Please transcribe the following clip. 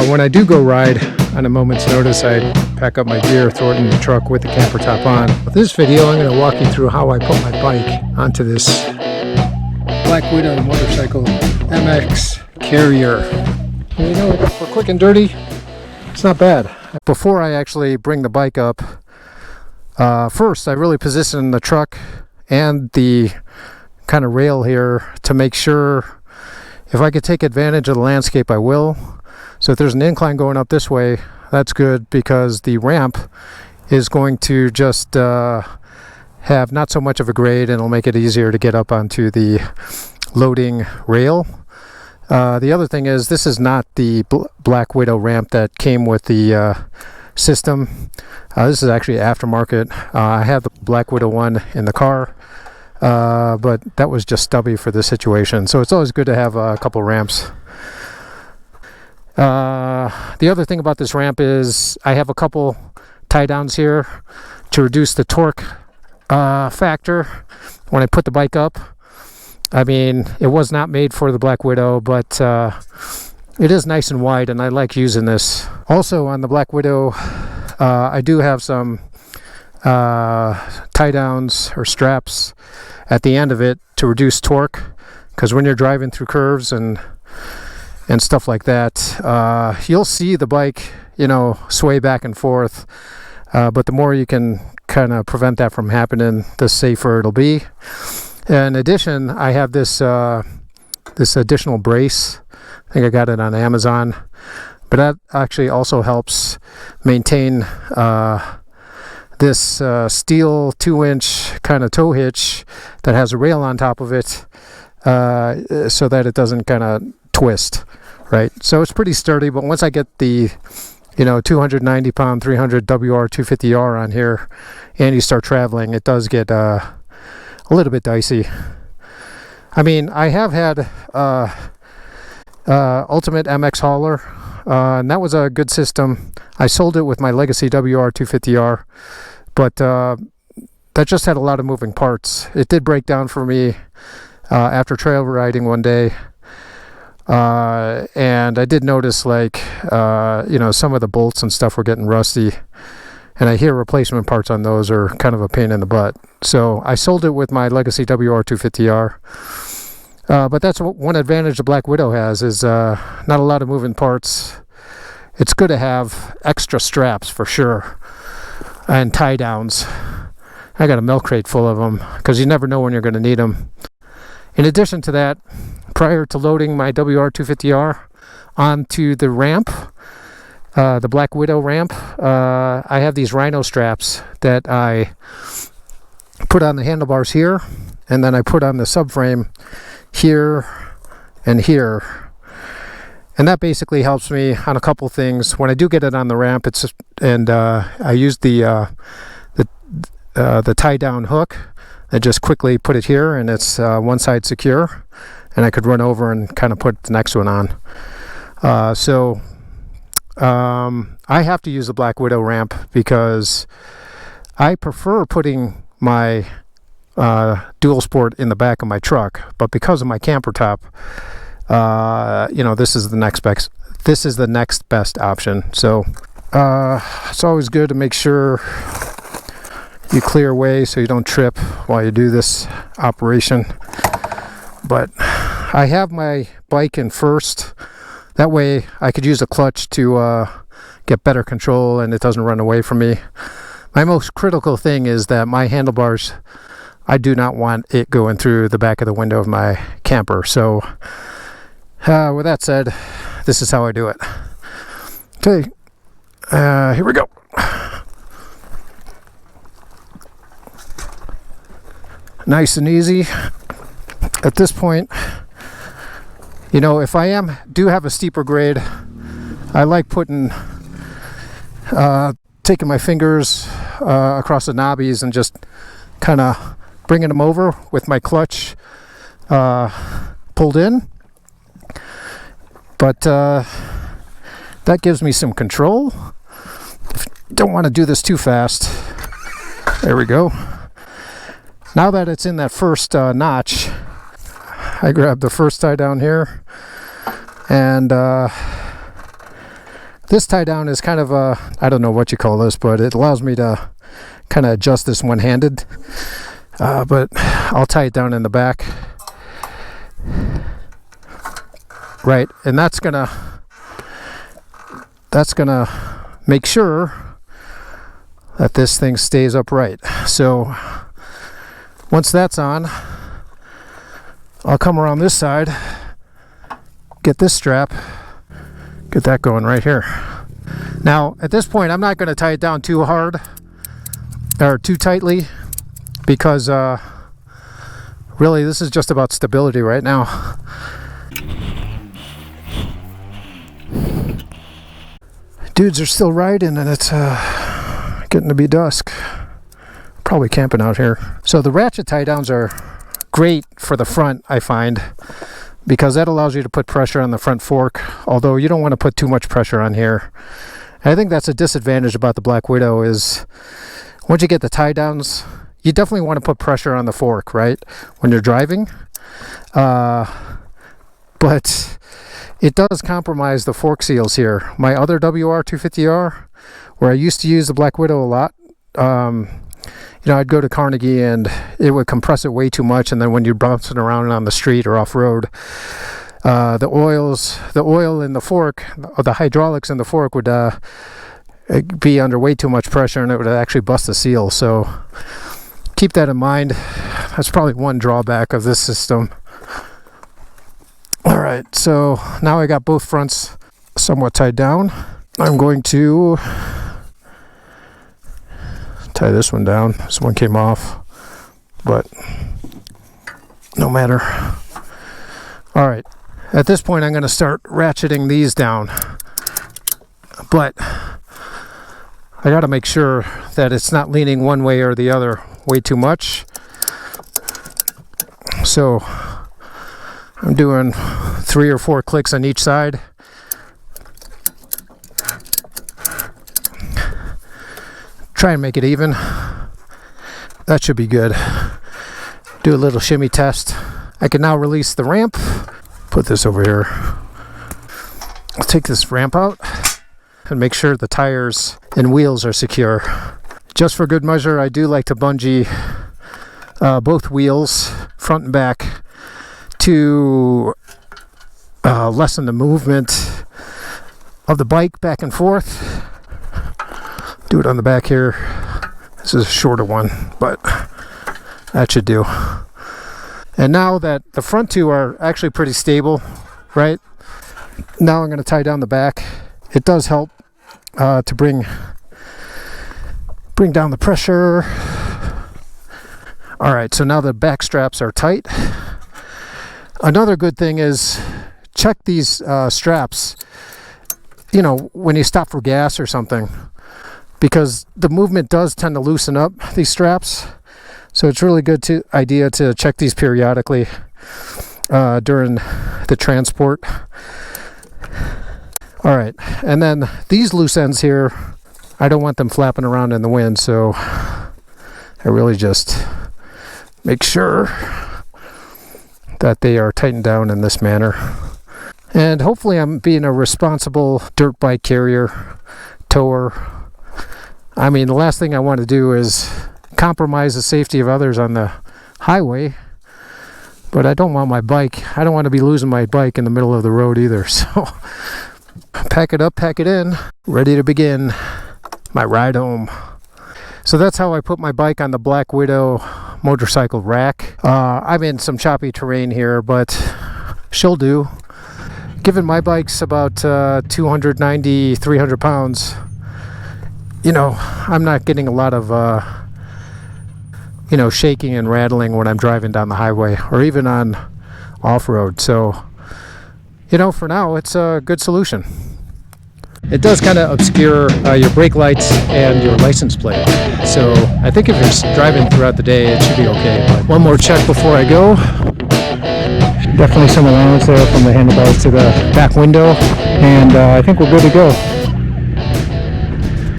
When I do go ride on a moment's notice, I pack up my gear, throw it in the truck with the camper top on. With this video, I'm going to walk you through how I put my bike onto this Black Widow motorcycle MX Carrier. And you know, for quick and dirty, it's not bad. Before I actually bring the bike up, first I really position the truck and the kind of rail here to make sure if I could take advantage of the landscape, I will. So if there's an incline going up this way, that's good because the ramp is going to just have not so much of a grade, and it'll make it easier to get up onto the loading rail. The other thing is, this is not the Black Widow ramp that came with the system. This is actually aftermarket. I have the Black Widow one in the car, but that was just stubby for this situation. So it's always good to have a couple ramps. The other thing about this ramp is I have a couple tie downs here to reduce the torque factor when I put the bike up. I mean, it was not made for the Black Widow, but it is nice and wide, and I like using this. Also on the Black Widow, I do have some tie downs or straps at the end of it to reduce torque, because when you're driving through curves and stuff like that, you'll see the bike, you know, sway back and forth, but the more you can kind of prevent that from happening, the safer it'll be. In addition, I have this this additional brace. I think I got it on Amazon, but that actually also helps maintain this steel 2-inch kind of tow hitch that has a rail on top of it, so that it doesn't kind of twist, right? So it's pretty sturdy, but once I get the 290 pound 300 WR250R on here and you start traveling, it does get a little bit dicey. I mean, I have had Ultimate MX hauler, and that was a good system. I sold it with my legacy WR250R, but that just had a lot of moving parts. It did break down for me after trail riding one day, and I did notice, like, some of the bolts and stuff were getting rusty, and I hear replacement parts on those are kind of a pain in the butt. So I sold it with my legacy WR250R. But that's one advantage the Black Widow has, is not a lot of moving parts. It's good to have extra straps for sure, and tie downs. I got a milk crate full of them because you never know when you're going to need them. In addition to that, prior to loading my WR250R onto the ramp, the Black Widow ramp, I have these rhino straps that I put on the handlebars here, and then I put on the subframe here and here, and that basically helps me on a couple things. When I do get it on the ramp, it's just, and I use the tie down hook. I just quickly put it here, and it's one side secure, and I could run over and kind of put the next one on. So I have to use the Black Widow ramp because I prefer putting my dual sport in the back of my truck, but because of my camper top, this is the next best option. So it's always good to make sure you clear away so you don't trip while you do this operation. But I have my bike in first, that way I could use a clutch to get better control and it doesn't run away from me. My most critical thing is that my handlebars, I do not want it going through the back of the window of my camper. So with that said, this is how I do it. Okay, here we go. Nice and easy. At this point, if I do have a steeper grade, I like taking my fingers across the knobbies and just kind of bringing them over with my clutch pulled in. But that gives me some control. Don't want to do this too fast. There we go. Now that it's in that first notch, I grab the first tie down here and This tie down is kind of a, I don't know what you call this, but it allows me to kind of adjust this one-handed. But I'll tie it down in the back. Right, and that's gonna make sure that this thing stays upright. So once that's on, I'll come around this side, get this strap, get that going right here. Now at this point I'm not going to tie it down too hard or too tightly, because really this is just about stability right now. Dudes are still riding, and it's getting to be dusk. Probably camping out here. So the ratchet tie downs are great for the front, I find, because that allows you to put pressure on the front fork, although you don't want to put too much pressure on here. And I think that's a disadvantage about the Black Widow, is once you get the tie downs, you definitely want to put pressure on the fork, right, when you're driving. But it does compromise the fork seals here. My other WR250R, where I used to use the Black Widow a lot, I'd go to Carnegie and it would compress it way too much, and then when you're bouncing around on the street or off-road, the oil in the fork, or the hydraulics in the fork, would be under way too much pressure, and it would actually bust the seal. So keep that in mind. That's probably one drawback of this system. Alright, so now I got both fronts somewhat tied down. I'm going to tie this one down. This one came off, but no matter. Alright, at this point I'm going to start ratcheting these down, but I got to make sure that it's not leaning one way or the other way too much. So I'm doing 3 or 4 clicks on each side. Try and make it even. That should be good. Do a little shimmy test. I can now release the ramp. Put this over here. I'll take this ramp out and make sure the tires and wheels are secure. Just for good measure, I do like to bungee both wheels, front and back, to lessen the movement of the bike back and forth. Do it on the back here. This is a shorter one, but that should do. And now that the front two are actually pretty stable, right? Now I'm going to tie down the back. It does help to bring down the pressure. All right, so now the back straps are tight. Another good thing is check these straps, when you stop for gas or something, because the movement does tend to loosen up these straps. So it's really good idea to check these periodically during the transport. All right, and then these loose ends here, I don't want them flapping around in the wind, so I really just make sure that they are tightened down in this manner. And hopefully I'm being a responsible dirt bike carrier, tower. I mean, the last thing I want to do is compromise the safety of others on the highway, but I don't want to be losing my bike in the middle of the road either. So pack it up, pack it in, ready to begin my ride home. So that's how I put my bike on the Black Widow motorcycle rack. I'm in some choppy terrain here, but she'll do. Given my bike's about 290, 300 pounds, I'm not getting a lot of shaking and rattling when I'm driving down the highway or even on off-road. So for now it's a good solution. It does kind of obscure your brake lights and your license plate, so I think if you're driving throughout the day it should be okay. But one more check before I go. Definitely some allowance there from the handlebars to the back window, and I think we're good to go.